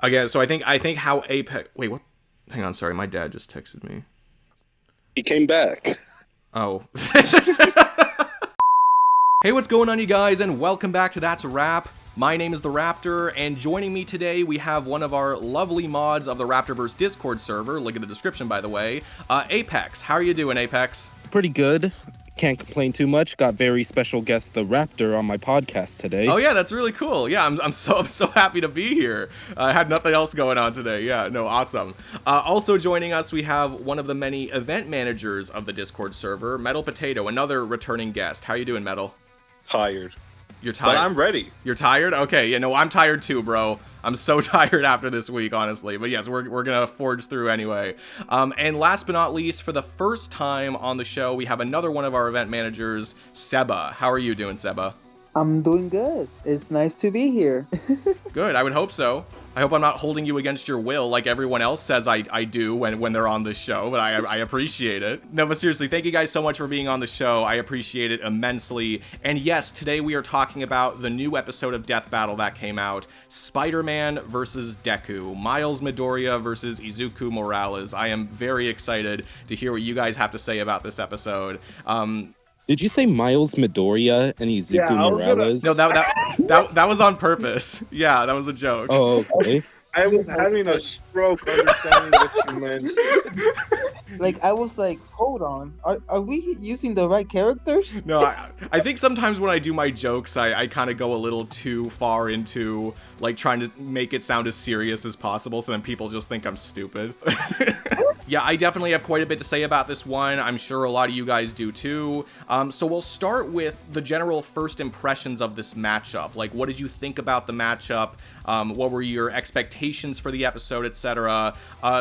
Again, so I think how Apex... Wait, what? Hang on, sorry. My dad just texted me. He came back. Oh. Hey, what's going on, you guys, and welcome back to That's a Wrap. My name is the Raptor, and joining me today, we have one of our lovely mods of the Raptorverse Discord server. Look at the description, by the way. Apex. How are you doing, Apex? Pretty good. Can't complain too much. Got very special guest, the Raptor, on my podcast today. Oh yeah, that's really cool. Yeah, I'm so happy to be here. I had nothing else going on today. Yeah, no, awesome. Also joining us, we have one of the many event managers of the Discord server, Metal Potato, another returning guest. How you doing, Metal? Tired. You're tired? But I'm ready. You're tired? Okay, yeah, no, I'm tired too, bro. I'm so tired after this week, honestly. But yes, we're gonna forge through anyway. And last but not least, for the first time on the show, we have another one of our event managers, Seba. How are you doing, Seba? I'm doing good. It's nice to be here. Good, I would hope so. I hope I'm not holding you against your will like everyone else says I do when they're on this show, but I appreciate it. No, but seriously, thank you guys so much for being on the show. I appreciate it immensely. And yes, today we are talking about the new episode of Death Battle that came out, Spider-Man versus Deku, Miles Midoriya versus Izuku Morales. I am very excited to hear what you guys have to say about this episode. Did you say Miles Midoriya and Izuku Morales? No, that was on purpose. Yeah, that was a joke. Oh, okay. I was having a stroke understanding what you meant. I was like, hold on. Are we using the right characters? No, I think sometimes when I do my jokes, I kind of go a little too far into, like, trying to make it sound as serious as possible, so then people just think I'm stupid. Yeah, I definitely have quite a bit to say about this one. I'm sure a lot of you guys do too. So we'll start with the general first impressions of this matchup. Like, what did you think about the matchup? What were your expectations for the episode, etc.?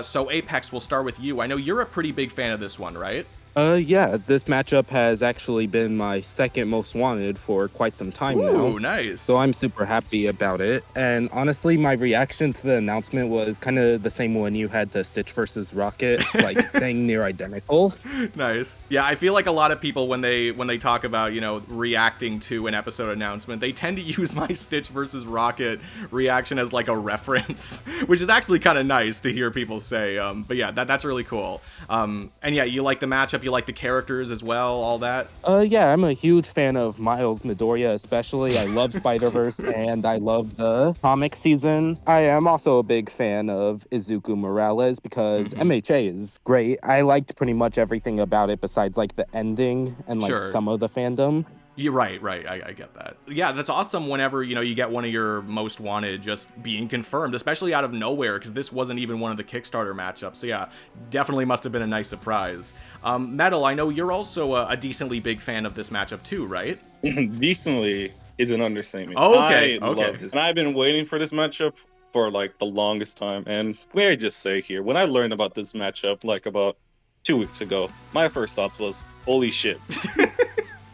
So Apex, we'll start with you. I know you're a pretty big fan of this one, right? Yeah, this matchup has actually been my second most wanted for quite some time now. Ooh, nice. So I'm super happy about it. And honestly, my reaction to the announcement was kind of the same one you had to Stitch versus Rocket, like dang near identical. Nice. Yeah, I feel like a lot of people when they talk about, reacting to an episode announcement, they tend to use my Stitch versus Rocket reaction as like a reference, which is actually kind of nice to hear people say. But yeah, that's really cool. And yeah, you like the matchup. You like the characters as well, all that? Yeah, I'm a huge fan of Miles Midoriya, especially. I love Spider-Verse, and I love the comic season. I am also a big fan of Izuku Morales, because MHA is great. I liked pretty much everything about it besides, like, the ending and, like, some of the fandom. You're right. I get that. Yeah, that's awesome whenever, you get one of your most wanted just being confirmed, especially out of nowhere, because this wasn't even one of the Kickstarter matchups. So yeah, definitely must have been a nice surprise. Metal, I know you're also a decently big fan of this matchup too, right? Decently is an understatement. Oh, okay. I love this. And I've been waiting for this matchup for like the longest time. And may I just say here, when I learned about this matchup like about 2 weeks ago, my first thought was, holy shit.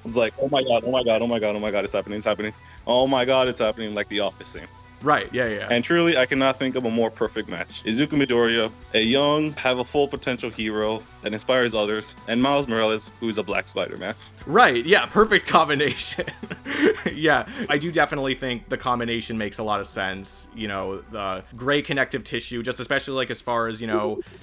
It's like, oh my god, it's happening. Oh my god, it's happening, like the Office scene. Right, yeah. And truly, I cannot think of a more perfect match. Izuku Midoriya, a young, have a full potential hero that inspires others, and Miles Morales, who's a black Spider-Man. Right, yeah, perfect combination. Yeah, I do definitely think the combination makes a lot of sense. The gray connective tissue, just especially like as far as,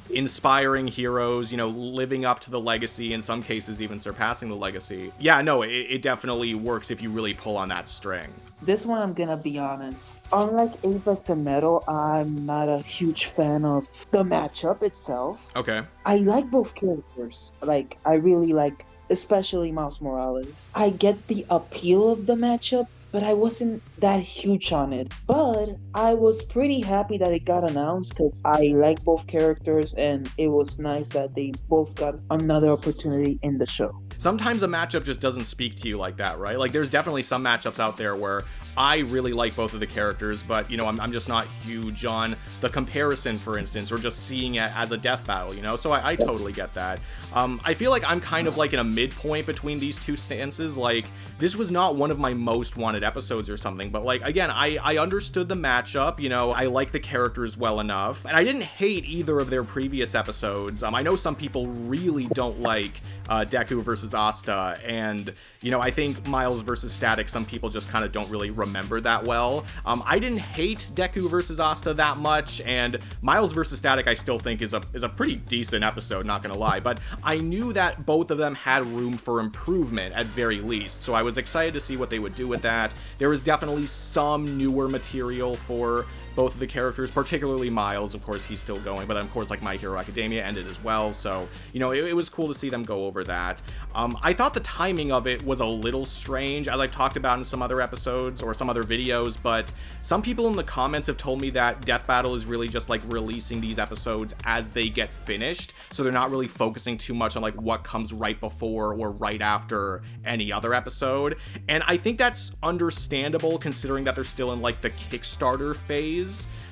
inspiring heroes, living up to the legacy, in some cases even surpassing the legacy. Yeah, no, it definitely works if you really pull on that string. This one, I'm gonna be honest. Unlike Apex and Metal, I'm not a huge fan of the matchup itself. Okay. I like both characters. I really like, especially Miles Morales. I get the appeal of the matchup, but I wasn't that huge on it. But I was pretty happy that it got announced because I like both characters, and it was nice that they both got another opportunity in the show. Sometimes a matchup just doesn't speak to you like that, right? Like, there's definitely some matchups out there where I really like both of the characters, but, I'm just not huge on the comparison, for instance, or just seeing it as a death battle, So I totally get that. I feel like I'm kind of like in a midpoint between these two stances. Like, this was not one of my most wanted episodes or something, but like, again, I understood the matchup, I like the characters well enough, and I didn't hate either of their previous episodes. I know some people really don't like Deku versus Asta, and, you know, I think Miles versus Static, some people just kind of don't really remember that well. I didn't hate Deku versus Asta that much, and Miles versus Static I still think is a pretty decent episode, not gonna lie, but I knew that both of them had room for improvement at very least, so I was excited to see what they would do with that. There was definitely some newer material for both of the characters, particularly Miles. Of course, he's still going, but of course, like, My Hero Academia ended as well, so, you know, it was cool to see them go over that. I thought the timing of it was a little strange, as I've talked about in some other episodes or some other videos, but some people in the comments have told me that Death Battle is really just, like, releasing these episodes as they get finished, so they're not really focusing too much on, like, what comes right before or right after any other episode, and I think that's understandable considering that they're still in, like, the Kickstarter phase.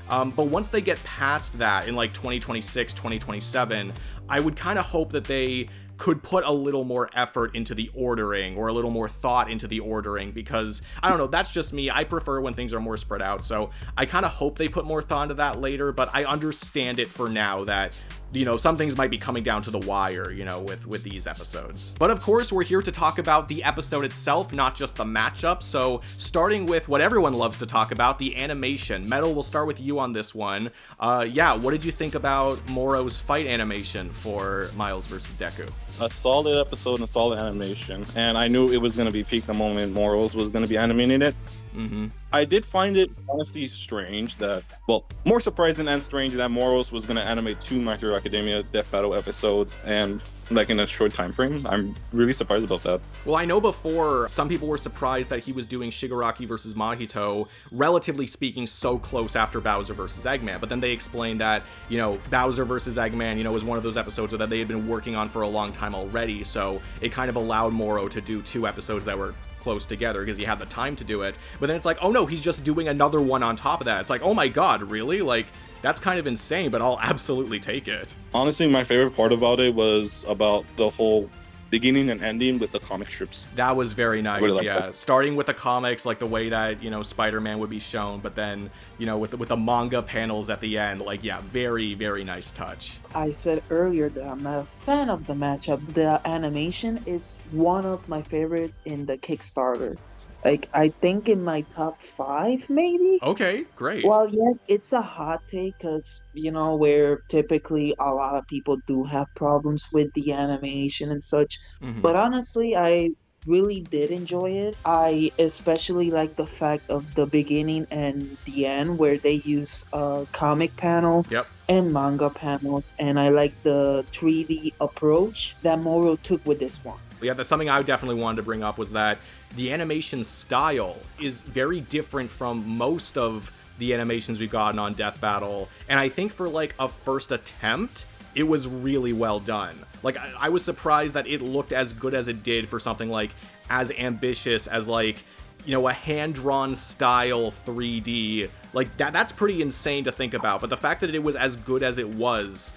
But once they get past that in like 2026, 2027, I would kind of hope that they could put a little more effort into the ordering or a little more thought into the ordering, because I don't know, that's just me. I prefer when things are more spread out. So I kind of hope they put more thought into that later, but I understand it for now that, you know, some things might be coming down to the wire, you know, with these episodes. But of course, we're here to talk about the episode itself, not just the matchup. So starting with what everyone loves to talk about, the animation. Metal, we'll start with you on this one. Yeah, what did you think about Morø's fight animation for Miles versus Deku? A solid episode and a solid animation, and I knew it was going to be peak the moment Morø's was going to be animating it. Mm-hmm. I did find it honestly strange that, well, more surprising and strange that Morø's was going to animate 2 My Hero Academia Death Battle episodes and like in a short time frame. I'm really surprised about that. Well, I know before some people were surprised that he was doing Shigaraki versus Mahito, relatively speaking, so close after Bowser versus Eggman, but then they explained that, you know, Bowser versus Eggman, you know, was one of those episodes that they had been working on for a long time already, so it kind of allowed Morø to do 2 episodes that were close together because he had the time to do it. But then it's like, oh no, he's just doing another one on top of that. It's like, oh my god, really? Like, that's kind of insane, but I'll absolutely take it. Honestly, my favorite part about it was about the whole beginning and ending with the comic strips. That was very nice, really yeah. Starting with the comics, like the way that, you know, Spider-Man would be shown, but then, you know, with the manga panels at the end, like, yeah, very, very nice touch. I said earlier that I'm not a fan of the matchup. The animation is one of my favorites in the Kickstarter. Like, I think in my top 5, maybe? Okay, great. Well, yeah, it's a hot take because, you know, where typically a lot of people do have problems with the animation and such. Mhm. But honestly, I really did enjoy it. I especially like the fact of the beginning and the end where they use a comic panel Yep. and manga panels. And I like the 3D approach that Morø took with this one. Yeah, that's something I definitely wanted to bring up, was that the animation style is very different from most of the animations we've gotten on Death Battle, and I think for like a first attempt, it was really well done. Like, I was surprised that it looked as good as it did for something like as ambitious as, like, you know, a hand-drawn style 3D. Like, that's pretty insane to think about, but the fact that it was as good as it was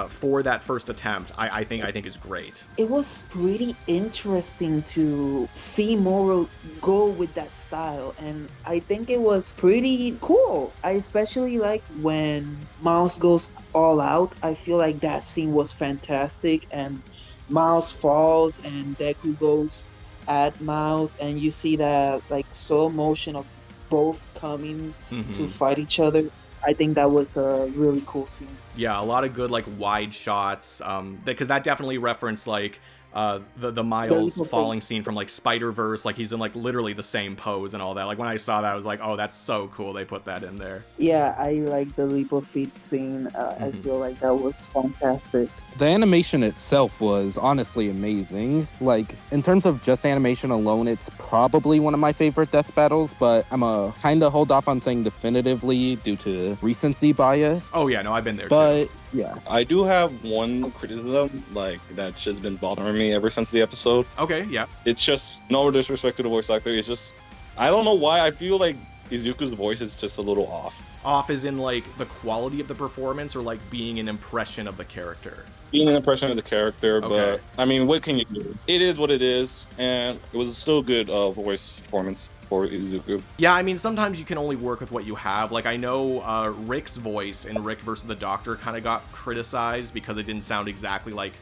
for that first attempt, I think is great. It was pretty interesting to see Morø go with that style, and I think it was pretty cool. I especially like when Miles goes all out. I feel like that scene was fantastic, and Miles falls and Deku goes at Miles, and you see that like slow motion of both coming to fight each other. I think that was a really cool scene. Yeah, a lot of good, like, wide shots, because that definitely referenced, like, the Miles falling scene from, like, Spider-Verse, like, he's in, like, literally the same pose and all that. Like, when I saw that, I was like, oh, that's so cool they put that in there. Yeah, I like the leap of feet scene. I feel like that was fantastic. The animation itself was honestly amazing. Like, in terms of just animation alone, it's probably one of my favorite Death Battles, but I'm a kind of hold off on saying definitively due to recency bias. Oh, yeah, no, I've been there, But, too. yeah. I do have one criticism, like, that's just been bothering me ever since the episode. Okay, yeah. It's just, no disrespect to the voice actor, it's just, I don't know why, I feel like Izuku's voice is just a little off. Off as in, like, the quality of the performance, or, like, being an impression of the character? Being an impression of the character, Okay. but, I mean, what can you do? It is what it is, and it was still good voice performance for Izuku. Yeah, I mean, sometimes you can only work with what you have. Like, I know Rick's voice in Rick versus the Doctor kind of got criticized because it didn't sound exactly like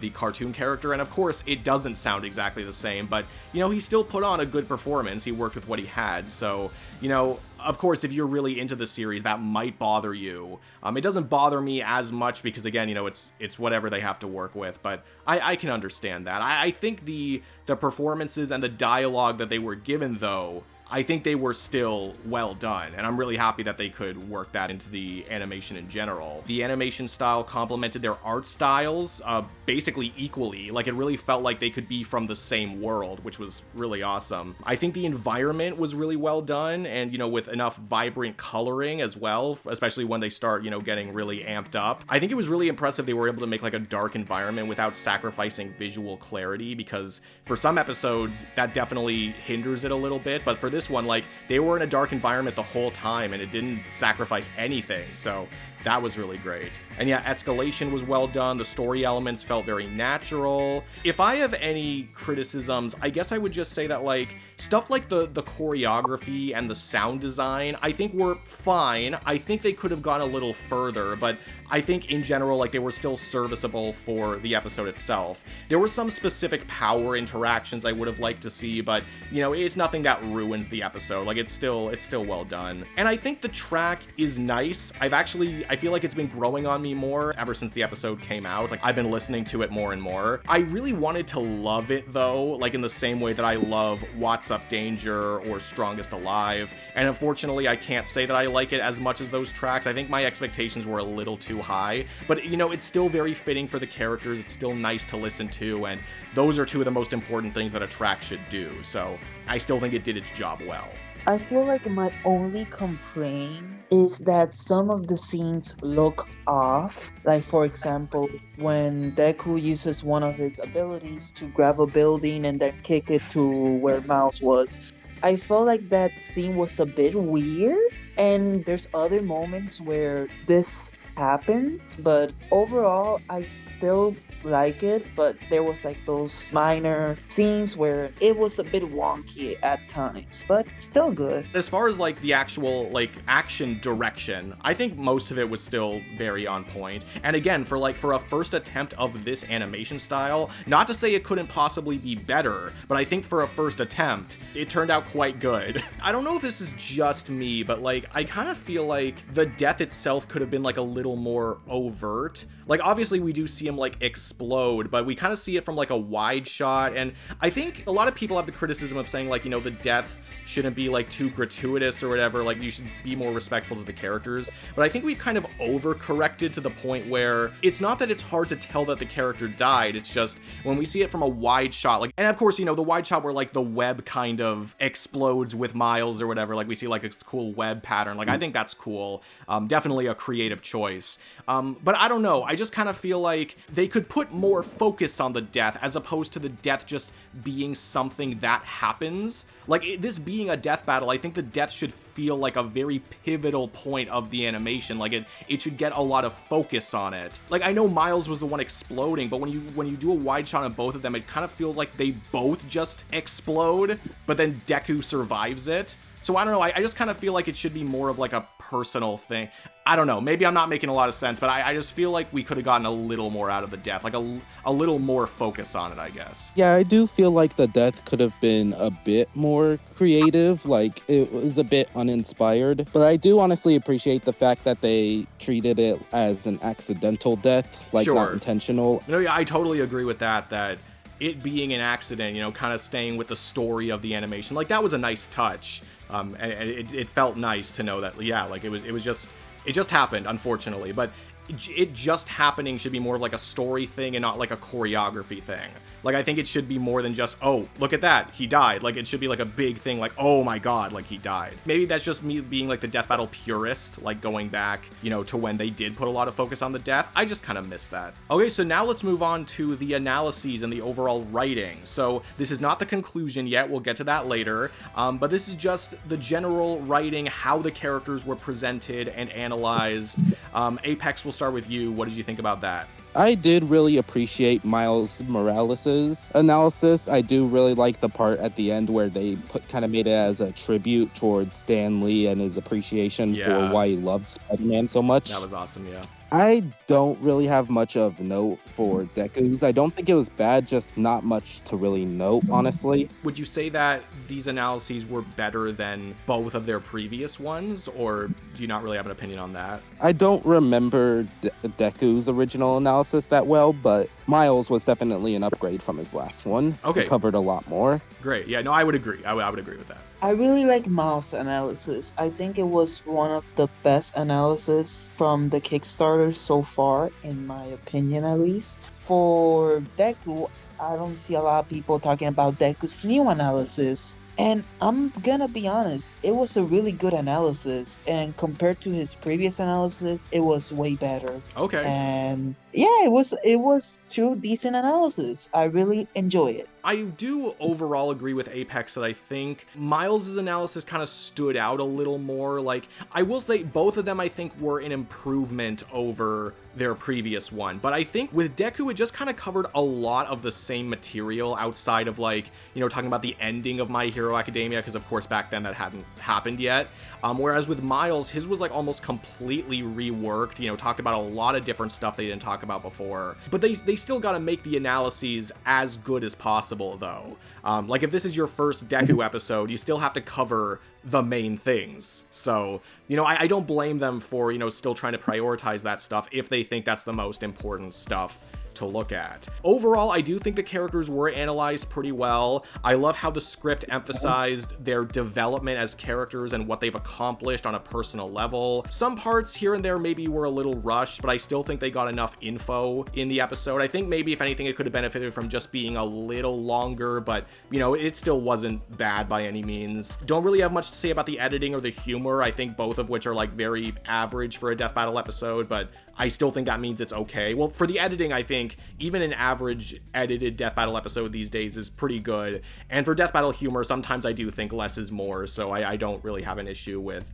the cartoon character. And of course, it doesn't sound exactly the same, but, you know, he still put on a good performance. He worked with what he had. So, you know, of course, if you're really into the series, that might bother you. It doesn't bother me as much because, again, you know, it's whatever they have to work with, but I can understand that. I think the performances and the dialogue that they were given, though, I think they were still well done, and I'm really happy that they could work that into the animation in general. The animation style complemented their art styles basically equally. Like, it really felt like they could be from the same world, which was really awesome. I think the environment was really well done, and, you know, with enough vibrant coloring as well, especially when they start, you know, getting really amped up. I think it was really impressive they were able to make, like, a dark environment without sacrificing visual clarity, because for some episodes, that definitely hinders it a little bit, but for this one, like, they were in a dark environment the whole time and it didn't sacrifice anything, so that was really great. And yeah, escalation was well done. The story elements felt very natural. If I have any criticisms, I guess I would just say that, like, stuff like the choreography and the sound design, I think were fine. I think they could have gone a little further, but I think in general, like, they were still serviceable for the episode itself. There were some specific power interactions I would have liked to see, but, you know, it's nothing that ruins the episode. Like, it's still well done. And I think the track is nice. I feel like it's been growing on me more ever since the episode came out. Like, I've been listening to it more and more. I really wanted to love it, though, like in the same way that I love What's Up Danger or Strongest Alive. And unfortunately, I can't say that I like it as much as those tracks. I think my expectations were a little too high, but, you know, it's still very fitting for the characters. It's still nice to listen to, and those are two of the most important things that a track should do. So I still think it did its job well. I feel like my only complaint is that some of the scenes look off. Like, for example, when Deku uses one of his abilities to grab a building and then kick it to where Mouse was. I felt like that scene was a bit weird. And there's other moments where this happens, but overall, I still like it, but there was like those minor scenes where it was a bit wonky at times, but still good. As far as like the actual like action direction, I think most of it was still very on point. And again, for a first attempt of this animation style, not to say it couldn't possibly be better, but I think for a first attempt, it turned out quite good. I don't know if this is just me, but like I kind of feel like the death itself could have been like a little more overt. Like, obviously we do see him like explode, but we kind of see it from like a wide shot, and I think a lot of people have the criticism of saying like, you know, the death shouldn't be like too gratuitous or whatever, like you should be more respectful to the characters, but I think we've kind of overcorrected to the point where it's not that it's hard to tell that the character died, it's just when we see it from a wide shot, like, and of course, you know, the wide shot where like the web kind of explodes with Miles or whatever, like we see like a cool web pattern, like I think that's cool, definitely a creative choice, but I don't know, I just kind of feel like they could put more focus on the death as opposed to the death just being something that happens. Like, this being a death battle, I think the death should feel like a very pivotal point of the animation. Like, it should get a lot of focus on it. Like, I know Miles was the one exploding, but when you do a wide shot on both of them, it kind of feels like they both just explode, but then Deku survives it. So I don't know, I just kind of feel like it should be more of like a personal thing. I don't know, maybe I'm not making a lot of sense, but I just feel like we could have gotten a little more out of the death, like a little more focus on it, I guess. Yeah, I do feel like the death could have been a bit more creative, like it was a bit uninspired, but I do honestly appreciate the fact that they treated it as an accidental death, like Sure. not intentional. No, yeah, I totally agree with that it being an accident, you know, kind of staying with the story of the animation, like that was a nice touch, and it felt nice to know that, yeah, like it just happened, unfortunately, but it just happening should be more of like a story thing and not like a choreography thing. Like, I think it should be more than just, oh, look at that, he died. Like, it should be like a big thing, like, oh my god, like he died. Maybe that's just me being like the death battle purist, like going back, you know, to when they did put a lot of focus on the death. I just kind of missed that. Okay, so now let's move on to the analyses and the overall writing. So this is not the conclusion yet, we'll get to that later, but this is just the general writing, how the characters were presented and analyzed. Apex, we'll start with you. What did you think about that? I did really appreciate Miles Morales' analysis. I do really like the part at the end where they kind of made it as a tribute towards Stan Lee and his appreciation for why he loved Spider-Man so much. That was awesome, yeah. I don't really have much of note for Deku's. I don't think it was bad, just not much to really note, honestly. Would you say that these analyses were better than both of their previous ones, or do you not really have an opinion on that? I don't remember Deku's original analysis that well, but Miles was definitely an upgrade from his last one. Okay. It covered a lot more. Great. Yeah, no, I would agree. I would agree with that. I really like Miles' analysis. I think it was one of the best analysis from the Kickstarter so far, in my opinion at least. For Deku, I don't see a lot of people talking about Deku's new analysis. And I'm gonna be honest, it was a really good analysis. And compared to his previous analysis, it was way better. Okay. And yeah, it was two decent analysis. I really enjoy it. I do overall agree with Apex that I think Miles' analysis kind of stood out a little more. Like, I will say both of them I think were an improvement over their previous one. But I think with Deku, it just kind of covered a lot of the same material outside of, like, you know, talking about the ending of My Hero Academia, because of course back then that hadn't happened yet. Whereas with Miles, his was like almost completely reworked, you know, talked about a lot of different stuff they didn't talk about before. But they still got to make the analyses as good as possible, though. Like, if this is your first Deku episode, you still have to cover the main things. So, you know, I don't blame them for, you know, still trying to prioritize that stuff if they think that's the most important stuff to look at. Overall, I do think the characters were analyzed pretty well. I love how the script emphasized their development as characters and what they've accomplished on a personal level. Some parts here and there maybe were a little rushed, but I still think they got enough info in the episode. I think maybe if anything it could have benefited from just being a little longer, but you know, it still wasn't bad by any means. Don't really have much to say about the editing or the humor. I think both of which are like very average for a Death Battle episode, but I still think that means it's okay. Well, for the editing, I think even an average edited Death Battle episode these days is pretty good. And for Death Battle humor, sometimes I do think less is more, so I don't really have an issue with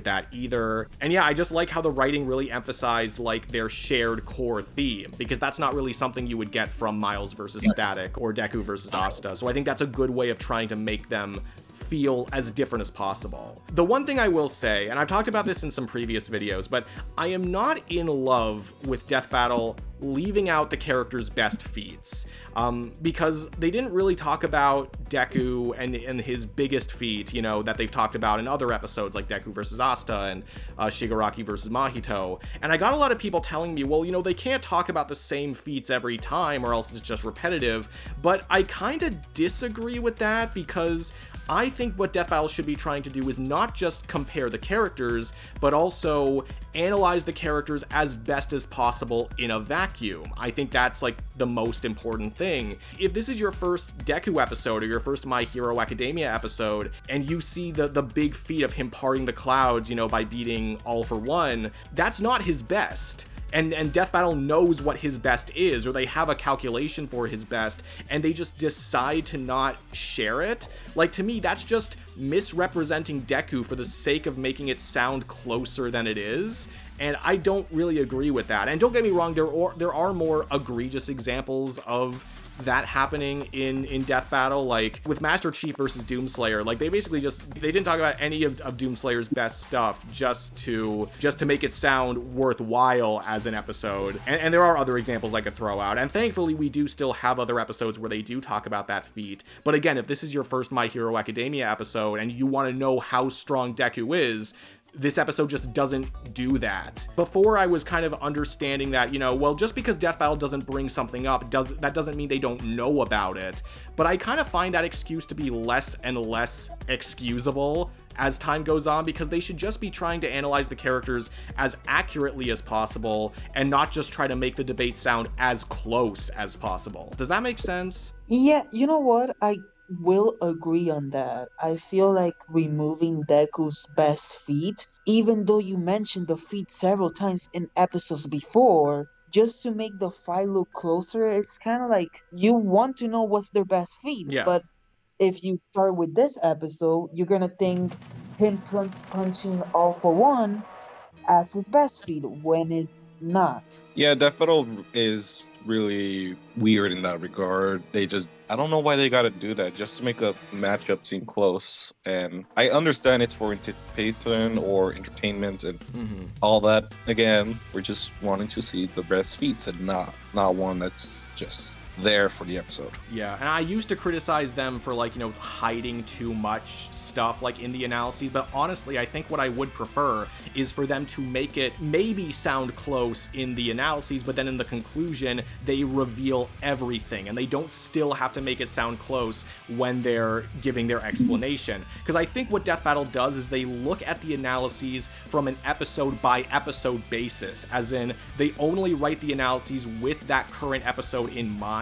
that either. And yeah, I just like how the writing really emphasized like their shared core theme, because that's not really something you would get from Miles versus Static or Deku versus Asta. So I think that's a good way of trying to make them feel as different as possible. The one thing I will say, and I've talked about this in some previous videos, but I am not in love with Death Battle leaving out the characters' best feats, because they didn't really talk about Deku and his biggest feat, you know, that they've talked about in other episodes like Deku versus Asta and Shigaraki versus Mahito. And I got a lot of people telling me, well, you know, they can't talk about the same feats every time or else it's just repetitive. But I kind of disagree with that, because I think what Death Battle should be trying to do is not just compare the characters, but also analyze the characters as best as possible in a vacuum. I think that's like the most important thing. If this is your first Deku episode or your first My Hero Academia episode, and you see the big feat of him parting the clouds, you know, by beating All For One, that's not his best. And Death Battle knows what his best is, or they have a calculation for his best, and they just decide to not share it. Like, to me, that's just misrepresenting Deku for the sake of making it sound closer than it is. And I don't really agree with that. And don't get me wrong, there are more egregious examples of that happening in Death Battle, like with Master Chief versus Doomslayer. Like, they basically they didn't talk about any of Doomslayer's best stuff just to make it sound worthwhile as an episode. And there are other examples I could throw out, and thankfully we do still have other episodes where they do talk about that feat. But again, if this is your first My Hero Academia episode and you want to know how strong Deku is, this episode just doesn't do that. Before, I was kind of understanding that, you know, well, just because Death Battle doesn't bring something up, that doesn't mean they don't know about it. But I kind of find that excuse to be less and less excusable as time goes on, because they should just be trying to analyze the characters as accurately as possible and not just try to make the debate sound as close as possible. Does that make sense? Yeah, you know what? I will agree on that. I feel like removing Deku's best feat, even though you mentioned the feat several times in episodes before, just to make the fight look closer, it's kind of like you want to know what's their best feat. Yeah. But if you start with this episode, you're gonna think him punching All For One as his best feat when it's not. Yeah, Death Battle is really weird in that regard. I don't know why they gotta do that, just to make a matchup seem close. And I understand it's for anticipation or entertainment and all that. Again, we're just wanting to see the best feats and not one that's just there for the episode. Yeah, and I used to criticize them for, like, you know, hiding too much stuff, like, in the analyses, but honestly, I think what I would prefer is for them to make it maybe sound close in the analyses, but then in the conclusion, they reveal everything, and they don't still have to make it sound close when they're giving their explanation. Because I think what Death Battle does is they look at the analyses from an episode-by-episode basis, as in, they only write the analyses with that current episode in mind,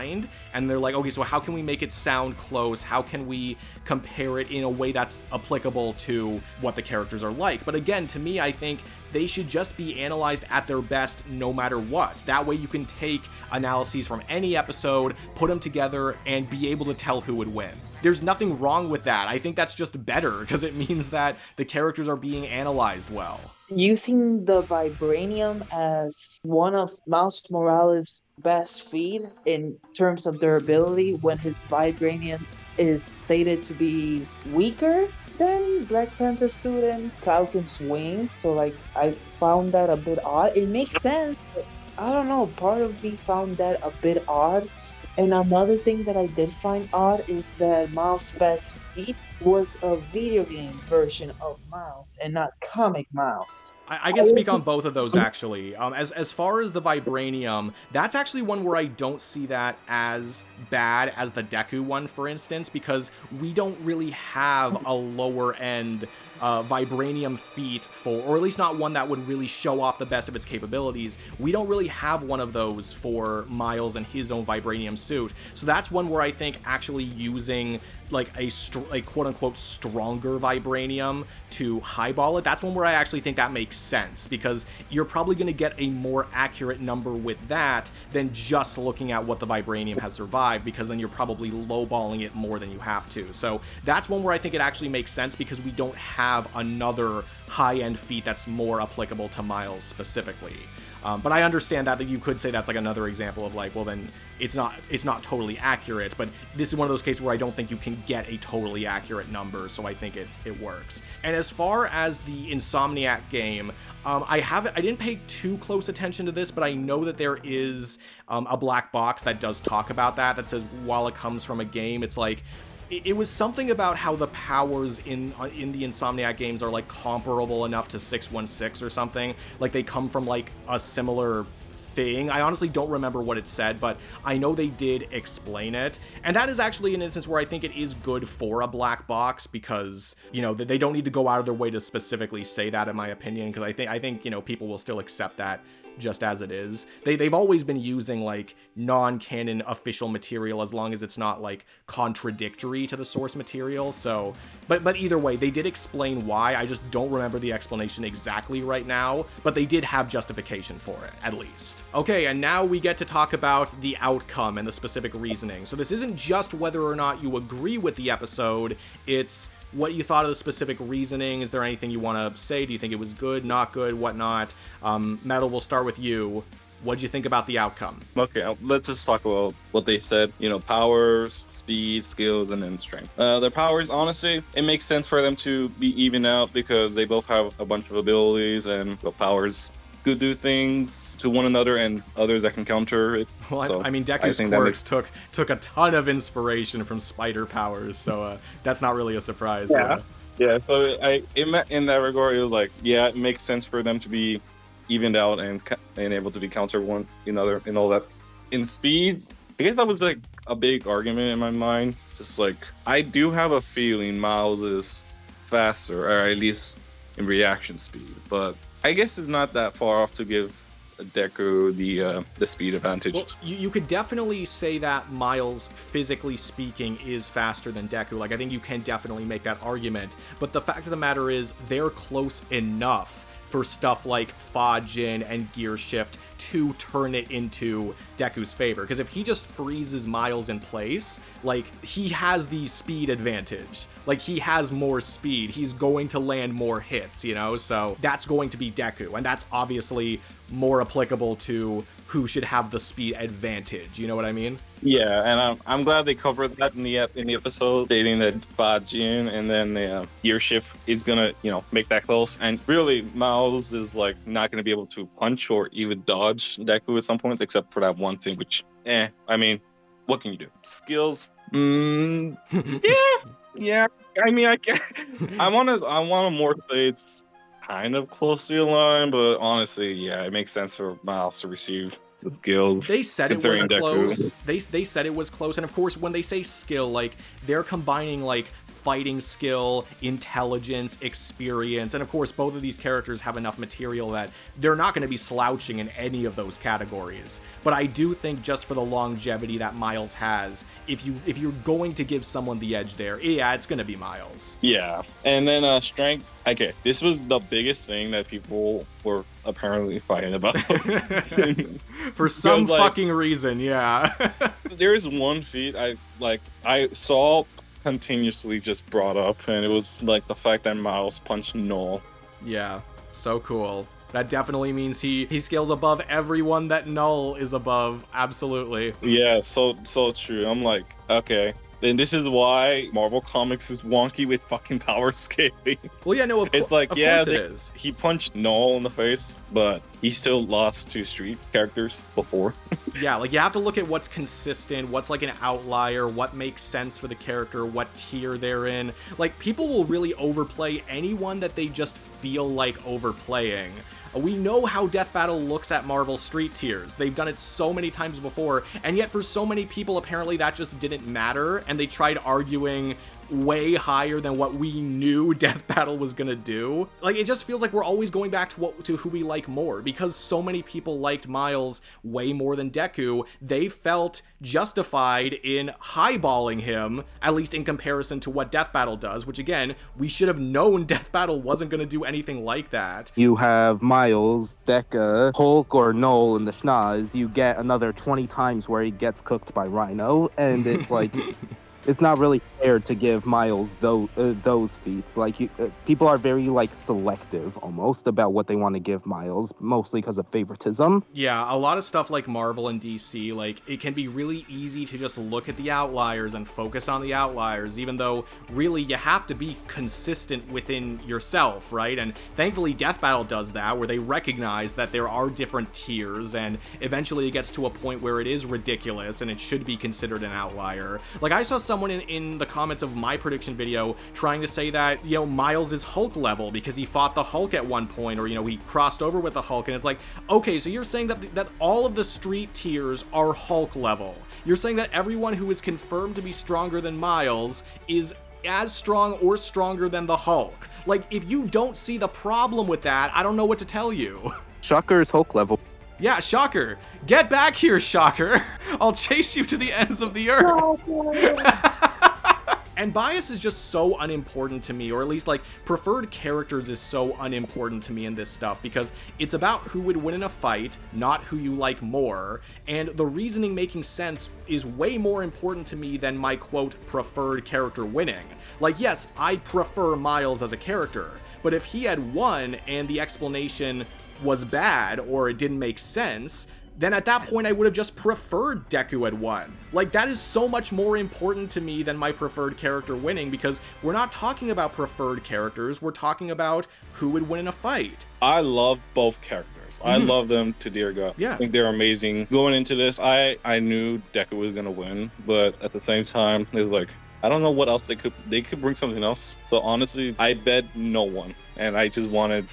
and they're like, okay, so how can we make it sound close? How can we compare it in a way that's applicable to what the characters are like? But again, to me, I think they should just be analyzed at their best no matter what. That way you can take analyses from any episode, put them together, and be able to tell who would win. There's nothing wrong with that. I think that's just better, because it means that the characters are being analyzed well. Using the Vibranium as one of Miles Morales' best feat in terms of durability, when his Vibranium is stated to be weaker than Black Panther's suit and Falcon's wings. So, like, I found that a bit odd. It makes sense, but I don't know, part of me found that a bit odd. And another thing that I did find odd is that Miles' best feat was a video game version of Miles and not comic Miles. I can speak on both of those, actually. As far as the Vibranium, that's actually one where I don't see that as bad as the Deku one, for instance, because we don't really have a lower end Vibranium feat for, or at least not one that would really show off the best of its capabilities. We don't really have one of those for Miles and his own Vibranium suit. So that's one where I think actually using like a quote-unquote stronger Vibranium to highball it, that's one where I actually think that makes sense, because you're probably going to get a more accurate number with that than just looking at what the Vibranium has survived, because then you're probably lowballing it more than you have to. So that's one where I think it actually makes sense, because we don't have another high-end feat that's more applicable to Miles specifically. But I understand that you could say that's like another example of like, well, then it's not totally accurate, but this is one of those cases where I don't think you can get a totally accurate number, so I think it works. And as far as the Insomniac game, I didn't pay too close attention to this, but I know that there is a black box that does talk about that says while it comes from a game, it's like, it was something about how the powers in the Insomniac games are like comparable enough to 616 or something. Like they come from like a similar thing. I honestly don't remember what it said, but I know they did explain it. And that is actually an instance where I think it is good for a black box, because, you know, they don't need to go out of their way to specifically say that, in my opinion, because I think, you know, people will still accept that just as it is. They've always been using like non-canon official material as long as it's not like contradictory to the source material. So, but either way, they did explain why. I just don't remember the explanation exactly right now, but they did have justification for it, at least. Okay, and now we get to talk about the outcome and the specific reasoning. So this isn't just whether or not you agree with the episode, it's what you thought of the specific reasoning. Is there anything you want to say? Do you think it was good, not good, whatnot? Metal, we'll start with you. What did you think about the outcome? Okay, let's just talk about what they said. You know, powers, speed, skills, and then strength. Their powers, honestly, it makes sense for them to be even out, because they both have a bunch of abilities, and the powers could do things to one another and others that can counter it. Well, so I mean, Deku's quirks took a ton of inspiration from spider powers, so that's not really a surprise. Yeah. So in that regard, it was like, yeah, it makes sense for them to be evened out and able to be counter one another and all that. In speed, I guess that was like a big argument in my mind. Just like, I do have a feeling Miles is faster, or at least in reaction speed, but I guess it's not that far off to give Deku the speed advantage. Well, you could definitely say that Miles, physically speaking, is faster than Deku. Like, I think you can definitely make that argument. But the fact of the matter is, they're close enough for stuff like Fajin and Gear Shift to turn it into Deku's favor. Because if he just freezes Miles in place, like, he has the speed advantage. Like, he has more speed. He's going to land more hits, you know? So that's going to be Deku. And that's obviously more applicable to who should have the speed advantage. You know what I mean? Yeah, and I'm glad they covered that in the episode, stating that Bajin and then Gear Shift is gonna make that close. And really, Miles is like not gonna be able to punch or even dodge Deku at some point, except for that one thing. Which, I mean, what can you do? Skills. Yeah. I mean, I wanna more say it's kind of closely aligned, but honestly, yeah, it makes sense for Miles to receive the skills. They said it was Deku. close. They said it was close, and of course, when they say skill, like they're combining like fighting skill, intelligence, experience, and of course, both of these characters have enough material that they're not going to be slouching in any of those categories. But I do think just for the longevity that Miles has, if you're going to give someone the edge there, yeah, it's going to be Miles. Yeah, and then strength. Okay, this was the biggest thing that people were apparently fighting about. For some fucking reason, yeah. There is one feat I saw continuously just brought up, and it was like the fact that Miles punched Null. Yeah, so cool. That definitely means he scales above everyone that Null is above. Absolutely. Yeah, so true. I'm like, okay. And this is why Marvel Comics is wonky with fucking power scaling. Well, yeah, no, it's like, course it is. He punched Null in the face, but he still lost to Street characters before. Yeah, like you have to look at what's consistent, what's like an outlier, what makes sense for the character, what tier they're in. Like, people will really overplay anyone that they just feel like overplaying. We know how Death Battle looks at Marvel Street tiers. They've done it so many times before, and yet for so many people, apparently that just didn't matter, and they tried arguing way higher than what we knew Death Battle was gonna do. Like, it just feels like we're always going back to who we like more, because so many people liked Miles way more than Deku. They felt justified in highballing him, at least in comparison to what Death Battle does, which again, we should have known Death Battle wasn't gonna do anything like that. You have Miles, Deca, Hulk, or Null in the schnoz, you get another 20 times where he gets cooked by Rhino, and it's like... It's not really fair to give Miles those feats. Like, people are very, like, selective, almost, about what they want to give Miles, mostly because of favoritism. Yeah, a lot of stuff like Marvel and DC, like, it can be really easy to just look at the outliers and focus on the outliers, even though, really, you have to be consistent within yourself, right? And thankfully, Death Battle does that, where they recognize that there are different tiers, and eventually it gets to a point where it is ridiculous, and it should be considered an outlier. Like, I saw someone in the comments of my prediction video trying to say that, Miles is Hulk level because he fought the Hulk at one point, or, he crossed over with the Hulk, and it's like, okay, so you're saying that all of the street tiers are Hulk level. You're saying that everyone who is confirmed to be stronger than Miles is as strong or stronger than the Hulk. Like, if you don't see the problem with that, I don't know what to tell you. Shocker is Hulk level. Yeah, Shocker. Get back here, Shocker. I'll chase you to the ends of the earth. And bias is just so unimportant to me, or at least, like, preferred characters is so unimportant to me in this stuff, because it's about who would win in a fight, not who you like more, and the reasoning making sense is way more important to me than my, quote, preferred character winning. Like, yes, I prefer Miles as a character, but if he had won and the explanation was bad or it didn't make sense, then at that point I would have just preferred Deku had won. Like, that is so much more important to me than my preferred character winning, because we're not talking about preferred characters, we're talking about who would win in a fight. I love both characters. I love them to dear God. Yeah. I think they're amazing. Going into this, I knew Deku was gonna win, but at the same time, it was like, I don't know what else they could bring something else. So honestly, I bet no one, and I just wanted,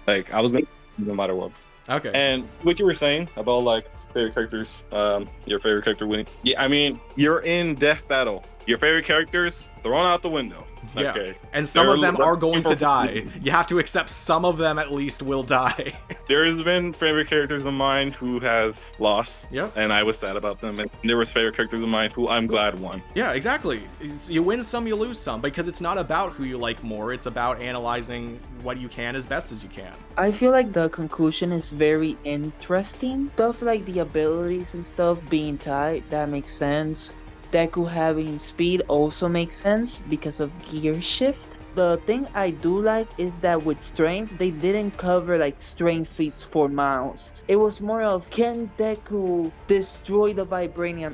like, I was gonna no matter what. Okay. And what you were saying about, like, favorite characters, your favorite character winning. Yeah, I mean, you're in Death Battle. Your favorite characters thrown out the window. Yeah. Okay. And some of them are going to die. You have to accept some of them at least will die. There has been favorite characters of mine who has lost. Yep. And I was sad about them. And there was favorite characters of mine who I'm glad won. Yeah, exactly. You win some, you lose some, because it's not about who you like more. It's about analyzing what you can as best as you can. I feel like the conclusion is very interesting. Stuff like the abilities and stuff being tied, that makes sense. Deku having speed also makes sense because of gear shift. The thing I do like is that with strength, they didn't cover like strength feats for Miles. It was more of, can Deku destroy the vibranium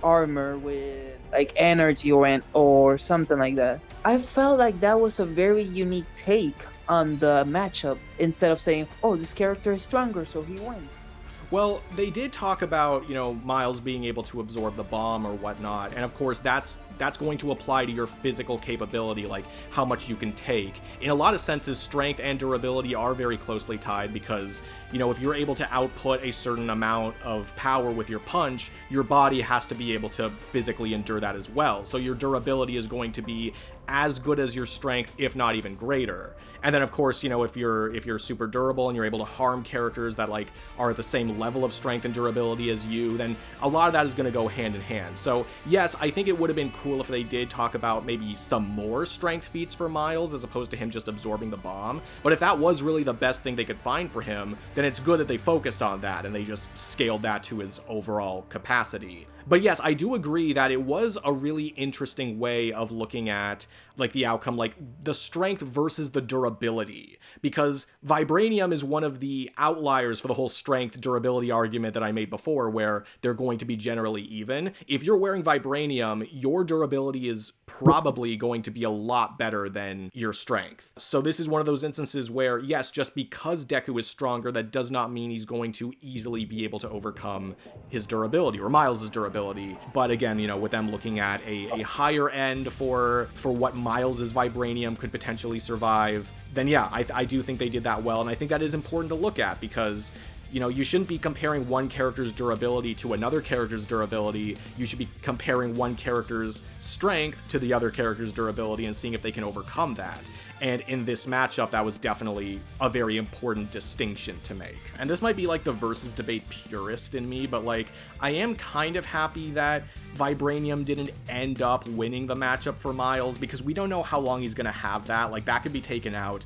armor with like energy or something like that. I felt like that was a very unique take on the matchup instead of saying, oh, this character is stronger, so he wins. Well, they did talk about, Miles being able to absorb the bomb or whatnot, and of course that's going to apply to your physical capability, like how much you can take. In a lot of senses, strength and durability are very closely tied because, if you're able to output a certain amount of power with your punch, your body has to be able to physically endure that as well. So your durability is going to be as good as your strength, if not even greater. And then of course, if you're super durable and you're able to harm characters that like are at the same level of strength and durability as you, then a lot of that is going to go hand in hand. So yes, I think it would have been cool if they did talk about maybe some more strength feats for Miles as opposed to him just absorbing the bomb. But if that was really the best thing they could find for him, then it's good that they focused on that and they just scaled that to his overall capacity. But yes, I do agree that it was a really interesting way of looking at like the outcome, like the strength versus the durability, because vibranium is one of the outliers for the whole strength durability argument that I made before, where they're going to be generally even. If you're wearing vibranium, your durability is probably going to be a lot better than your strength. So this is one of those instances where, yes, just because Deku is stronger, that does not mean he's going to easily be able to overcome his durability or Miles' durability. But again, with them looking at a higher end for what Miles' vibranium could potentially survive, then yeah, I do think they did that well. And I think that is important to look at because, you shouldn't be comparing one character's durability to another character's durability. You should be comparing one character's strength to the other character's durability and seeing if they can overcome that. And in this matchup, that was definitely a very important distinction to make. And this might be like the versus debate purist in me, but like, I am kind of happy that Vibranium didn't end up winning the matchup for Miles, because we don't know how long he's gonna have that. Like, that could be taken out,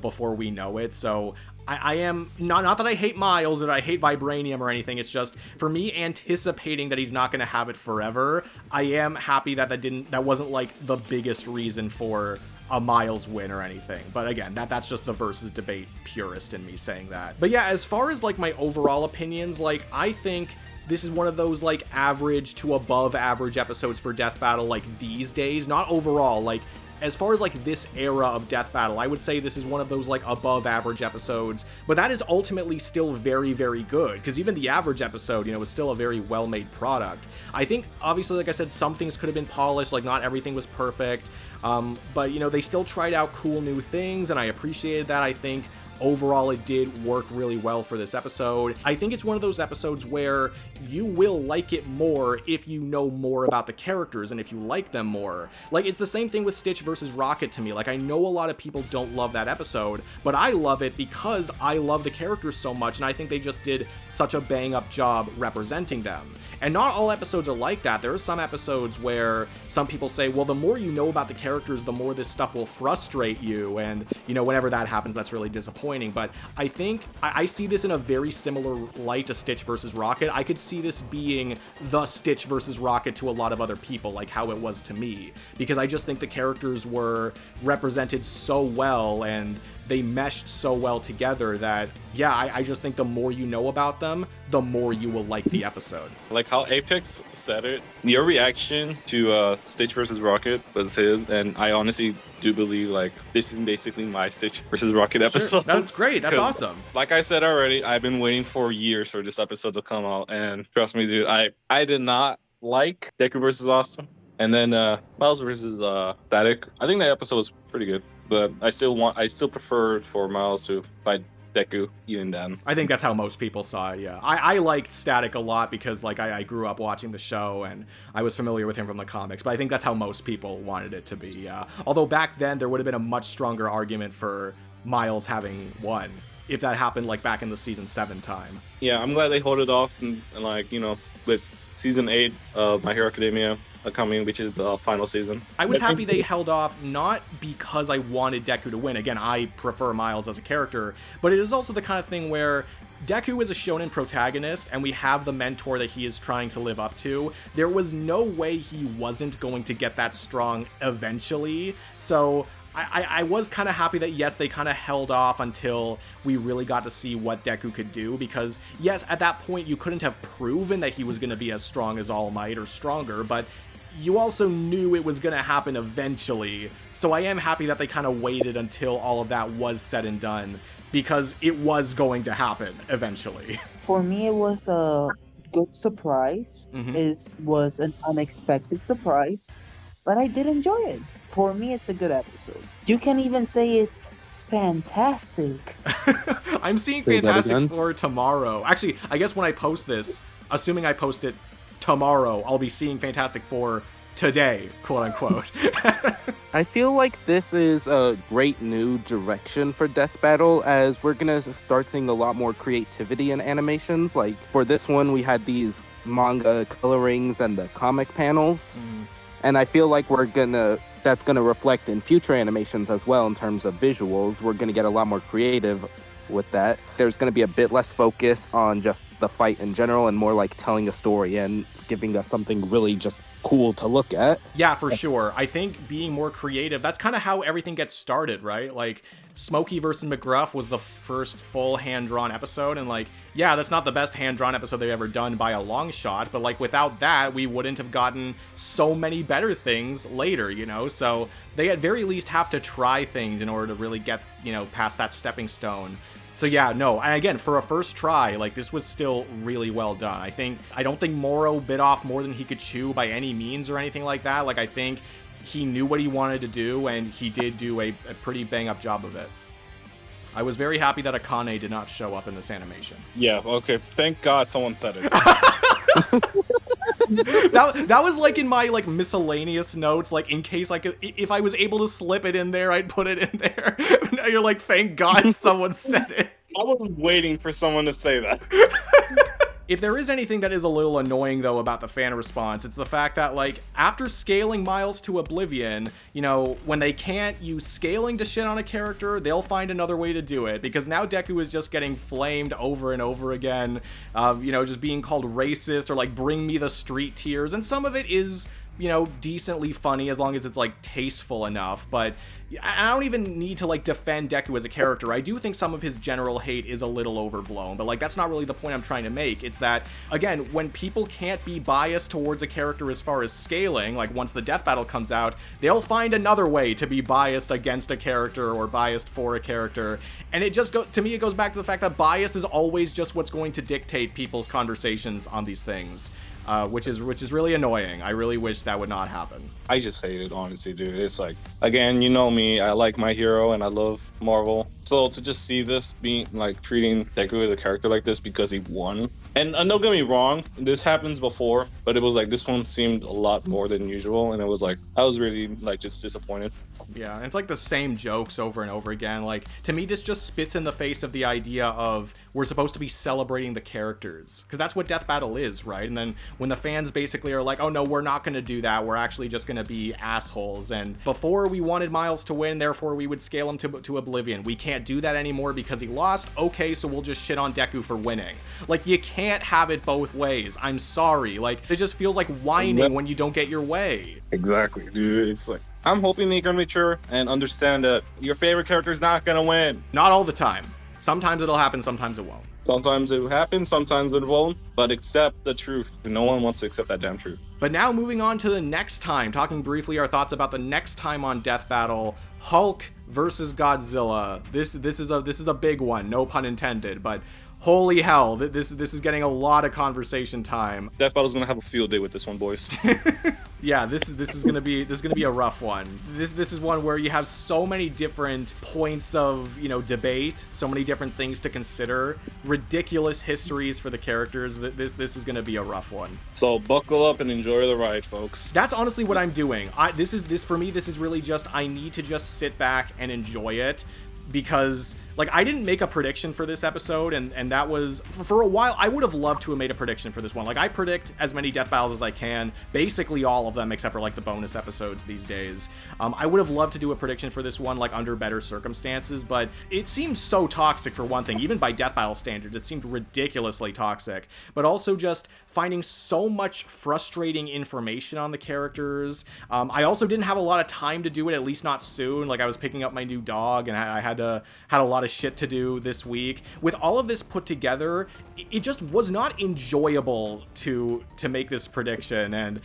before we know it. So I am not that I hate Miles or that I hate Vibranium or anything. It's just for me anticipating that he's not going to have it forever. I am happy that that wasn't like the biggest reason for a Miles win or anything. But again, that's just the versus debate purist in me saying that. But yeah, as far as like my overall opinions, like I think this is one of those like average to above average episodes for Death Battle like these days, not overall, like as far as like this era of Death Battle, I would say this is one of those like above average episodes, but that is ultimately still very, very good, because even the average episode, was still a very well-made product. I think obviously, like I said, some things could have been polished, like not everything was perfect, but they still tried out cool new things, and I appreciated that. I think overall it did work really well for this episode. I think it's one of those episodes where you will like it more if you know more about the characters and if you like them more. Like, it's the same thing with Stitch versus Rocket to me. Like, I know a lot of people don't love that episode, but I love it because I love the characters so much, and I think they just did such a bang-up job representing them. And not all episodes are like that. There are some episodes where some people say, well, the more you know about the characters, the more this stuff will frustrate you, and, whenever that happens, that's really disappointing. But I think I see this in a very similar light to Stitch versus Rocket. I could see this being the Stitch versus Rocket to a lot of other people, like how it was to me, because I just think the characters were represented so well and they meshed so well together that, yeah, I just think the more you know about them, the more you will like the episode. Like how Apex said it, your reaction to Stitch versus Rocket was his, and I honestly do believe like this is basically my Stitch versus Rocket episode. Sure. That's great. That's awesome. Like I said already, I've been waiting for years for this episode to come out, and trust me, dude, I did not like Deku versus Austin, and then Miles versus Static. I think that episode was pretty good, but I still prefer for Miles to fight Deku even then. I think that's how most people saw it, yeah. I liked Static a lot because like I grew up watching the show and I was familiar with him from the comics, but I think that's how most people wanted it to be, yeah. Although back then there would have been a much stronger argument for Miles having won if that happened like back in the season 7 time. Yeah, I'm glad they hold it off and like, with season 8 of My Hero Academia coming, which is the final season. I was happy they held off, not because I wanted Deku to win. Again, I prefer Miles as a character, but it is also the kind of thing where Deku is a shonen protagonist, and we have the mentor that he is trying to live up to. There was no way he wasn't going to get that strong eventually, so I was kind of happy that, yes, they kind of held off until we really got to see what Deku could do, because, yes, at that point, you couldn't have proven that he was going to be as strong as All Might or stronger, but you also knew it was going to happen eventually. So I am happy that they kind of waited until all of that was said and done, because it was going to happen eventually. For me, it was a good surprise. It was an unexpected surprise, but I did enjoy it. For me, it's a good episode. You can even say it's fantastic. I'm seeing Fantastic Four tomorrow. Actually, I guess when I post this, assuming I post it tomorrow, I'll be seeing Fantastic Four today, quote unquote. I feel like this is a great new direction for Death Battle, as we're gonna start seeing a lot more creativity in animations. Like, for this one, we had these manga colorings and the comic panels. And I feel like that's gonna reflect in future animations as well in terms of visuals. We're gonna get a lot more creative with that. There's gonna be a bit less focus on just the fight in general and more like telling a story and giving us something really just cool to look at. Yeah, for sure. I think being more creative, that's kind of how everything gets started, right? Like, Smokey vs. McGruff was the first full hand-drawn episode, and like, yeah, that's not the best hand-drawn episode they've ever done by a long shot, but like, without that, we wouldn't have gotten so many better things later, you know? So they at very least have to try things in order to really get, you know, past that stepping stone. So yeah, no, and again, for a first try, like, this was still really well done. I don't think Morø bit off more than he could chew by any means or anything like that. Like, I think he knew what he wanted to do, and he did do a pretty bang-up job of it. I was very happy that Akane did not show up in this animation. Yeah, okay, thank God someone said it. that was like in my like miscellaneous notes, like in case I could, if I was able to slip it in there, I'd put it in there. Now you're like, thank God someone said it. I was waiting for someone to say that. If there is anything that is a little annoying, though, about the fan response, it's the fact that, like, after scaling Miles to oblivion, you know, when they can't use scaling to shit on a character, they'll find another way to do it, because now Deku is just getting flamed over and over again, you know, just being called racist, or, like, bring me the street tears, and some of it is, you know, decently funny as long as it's, like, tasteful enough, but I don't even need to, like, defend Deku as a character. I do think some of his general hate is a little overblown, but, like, that's not really the point I'm trying to make. It's that, again, when people can't be biased towards a character as far as scaling, like, once the Death Battle comes out, they'll find another way to be biased against a character or biased for a character, and it just to me, it goes back to the fact that bias is always just what's going to dictate people's conversations on these things. Which is really annoying. I really wish that would not happen. I just hate it, honestly, dude. It's like, again, you know me, I like my hero and I love Marvel. So to just see this being, like, treating Deku as a character like this because he won. And don't get me wrong, this happens before, but it was like, this one seemed a lot more than usual. And it was like, I was really, like, just disappointed. Yeah, it's like the same jokes over and over again. Like, to me, this just spits in the face of the idea of we're supposed to be celebrating the characters. Because that's what Death Battle is, right? And then when the fans basically are like, oh no, we're not going to do that. We're actually just going to be assholes. And before we wanted Miles to win, therefore we would scale him to oblivion. We can't do that anymore because he lost. Okay, so we'll just shit on Deku for winning. Like, you can't have it both ways. I'm sorry. Like, it just feels like whining when you don't get your way. Exactly, dude. It's like, I'm hoping they can mature and understand that your favorite character is not gonna win. Not all the time. Sometimes it'll happen, sometimes it won't. Sometimes it will happen, sometimes it won't, but accept the truth. No one wants to accept that damn truth. But now moving on to the next time, talking briefly our thoughts about the next time on Death Battle, Hulk versus Godzilla. This is a big one, no pun intended, but holy hell, this is getting a lot of conversation time. Death Battle's gonna have a field day with this one, boys. Yeah, this is gonna be a rough one. This is one where you have so many different points of, you know, debate, so many different things to consider, ridiculous histories for the characters. This is gonna be a rough one. So buckle up and enjoy the ride, folks. That's honestly what I'm doing. This for me, this is really just, I need to just sit back and enjoy it. because like I didn't make a prediction for this episode, and that was for a while. I would have loved to have made a prediction for this one. Like I predict as many death battles as I can, basically all of them except for like the bonus episodes these days. I would have loved to do a prediction for this one like under better circumstances, but it seemed so toxic for one thing. Even by death battle standards, it seemed ridiculously toxic, but also just finding so much frustrating information on the characters. I also didn't have a lot of time to do it, at least not soon. Like I was picking up my new dog and I had a lot of shit to do this week. With all of this put together, it just was not enjoyable to make this prediction, and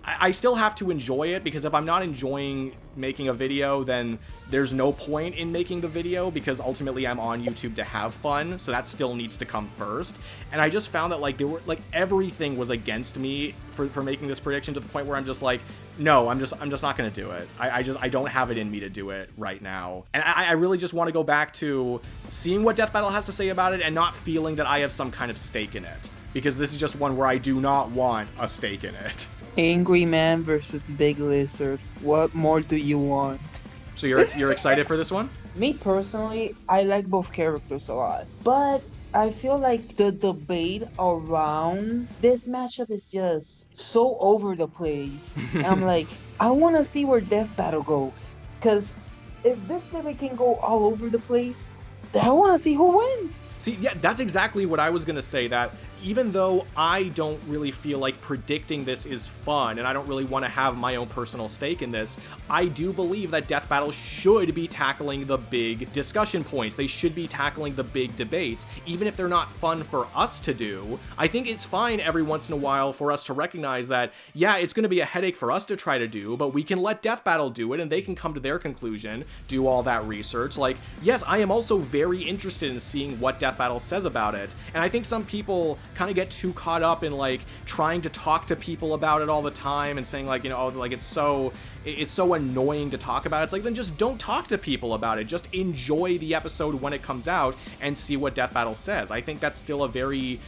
I still have to enjoy it, because if I'm not enjoying making a video, then there's no point in making the video, because ultimately I'm on YouTube to have fun, so that still needs to come first. And I just found that like there were like everything was against me for making this prediction, to the point where I'm just like, no, I'm just not gonna do it. I don't have it in me to do it right now. And I really just want to go back to seeing what Death Battle has to say about it, and not feeling that I have some kind of stake in it, because this is just one where I do not want a stake in it. Angry Man versus Big Lizard. What more do you want? So you're excited for this one? Me personally, I like both characters a lot, but I feel like the debate around this matchup is just so over the place. I'm like, I want to see where Death Battle goes, because if this debate can go all over the place, then I want to see who wins. See, yeah, that's exactly what I was gonna say, that even though I don't really feel like predicting this is fun, and I don't really want to have my own personal stake in this, I do believe that Death Battle should be tackling the big discussion points. They should be tackling the big debates, even if they're not fun for us to do. I think it's fine every once in a while for us to recognize that, yeah, it's going to be a headache for us to try to do, but we can let Death Battle do it, and they can come to their conclusion, do all that research. Like, yes, I am also very interested in seeing what Death Battle says about it, and I think some people kind of get too caught up in like trying to talk to people about it all the time and saying like, you know, oh, like it's so annoying to talk about. It's like, then just don't talk to people about it. Just enjoy the episode when it comes out and see what Death Battle says. I think that's still a very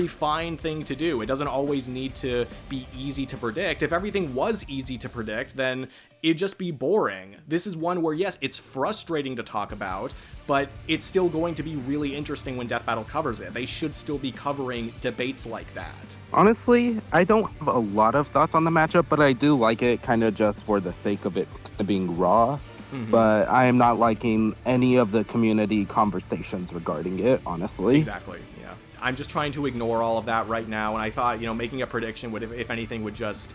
fine thing to do. It doesn't always need to be easy to predict. If everything was easy to predict, then it'd just be boring. This is one where, yes, it's frustrating to talk about, but it's still going to be really interesting when Death Battle covers it. They should still be covering debates like that. Honestly, I don't have a lot of thoughts on the matchup, but I do like it kind of just for the sake of it being raw. Mm-hmm. But I am not liking any of the community conversations regarding it, honestly. Exactly, yeah. I'm just trying to ignore all of that right now, and I thought, you know, making a prediction would, if anything, would just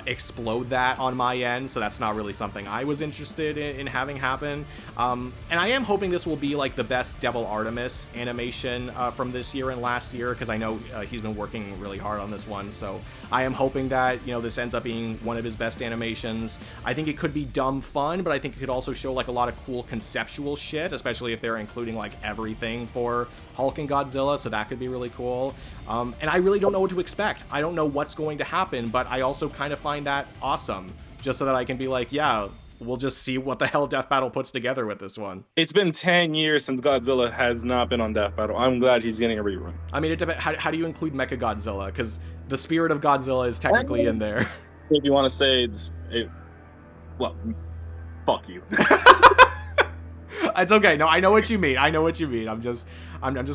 explode that on my end, so that's not really something I was interested in having happen. And I am hoping this will be like the best Devil Artemis animation from this year and last year, because I know he's been working really hard on this one, so I am hoping that, you know, this ends up being one of his best animations. I think it could be dumb fun, but I think it could also show like a lot of cool conceptual shit, especially if they're including like everything for Hulk and Godzilla, so that could be really cool. And I really don't know what to expect. I don't know what's going to happen, but I also kind of find that awesome, just so that I can be like, yeah, we'll just see what the hell Death Battle puts together with this one. It's been 10 years since Godzilla has not been on Death Battle. I'm glad he's getting a rerun. I mean, how do you include Mecha Godzilla? Because the spirit of Godzilla is technically in there. If you want to say, well, fuck you. It's okay. No, I know what you mean. I'm just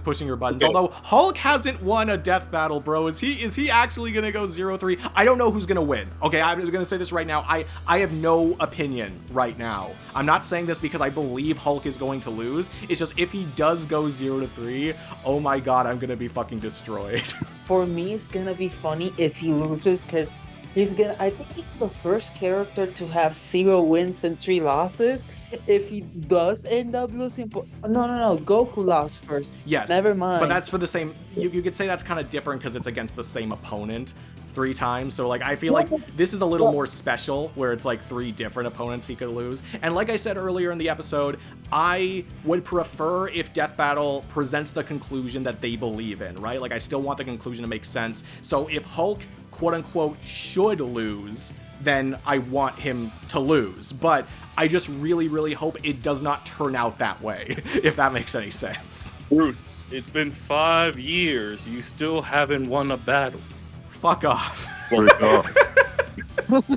pushing your buttons. Okay. Although Hulk hasn't won a Death Battle, bro. Is he actually gonna go 0-3? I don't know who's gonna win. Okay, I'm just gonna say this right now. I have no opinion right now. I'm not saying this because I believe Hulk is going to lose. It's just if he does go 0-3, oh my god, I'm gonna be fucking destroyed. For me, it's gonna be funny if he loses, because I think he's the first character to have 0 wins and 3 losses. If he does end up losing, no, Goku lost first. Yes. Never mind. But that's for the same, you could say that's kind of different because it's against the same opponent 3 times. So like, I feel like this is a little more special, where it's like 3 different opponents he could lose. And like I said earlier in the episode, I would prefer if Death Battle presents the conclusion that they believe in, right? Like, I still want the conclusion to make sense. So if Hulk, quote unquote, should lose, then I want him to lose. But I just really, really hope it does not turn out that way, if that makes any sense. Bruce, it's been 5 years. You still haven't won a battle. Fuck off.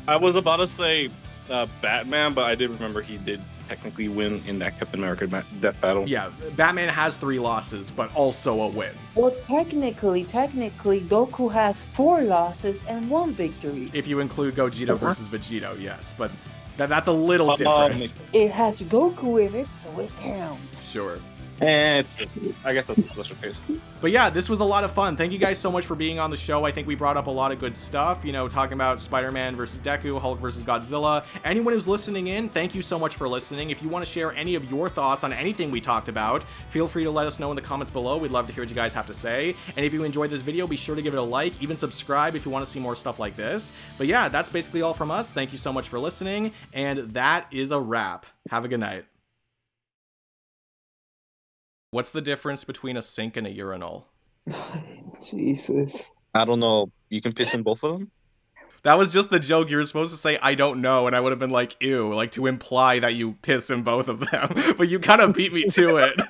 I was about to say Batman, but I did remember he did technically win in that Captain America death battle. Yeah, Batman has 3 losses, but also a win. Well, technically, Goku has 4 losses and 1 victory. If you include Gogeta versus Vegito, yes, but that's a little different. It has Goku in it, so it counts. Sure. And I guess that's a special case. But yeah, this was a lot of fun. Thank you guys so much for being on the show. I think we brought up a lot of good stuff, you know, talking about Spider-Man versus Deku, Hulk versus Godzilla. Anyone who's listening in, thank you so much for listening. If you want to share any of your thoughts on anything we talked about, feel free to let us know in the comments below. We'd love to hear what you guys have to say. And if you enjoyed this video, be sure to give it a like, even subscribe if you want to see more stuff like this. But yeah, that's basically all from us. Thank you so much for listening, and that is a wrap. Have a good night. What's the difference between a sink and a urinal? Jesus. I don't know. You can piss in both of them? That was just the joke. You were supposed to say, I don't know, and I would have been like, ew, like to imply that you piss in both of them. But you kind of beat me to it.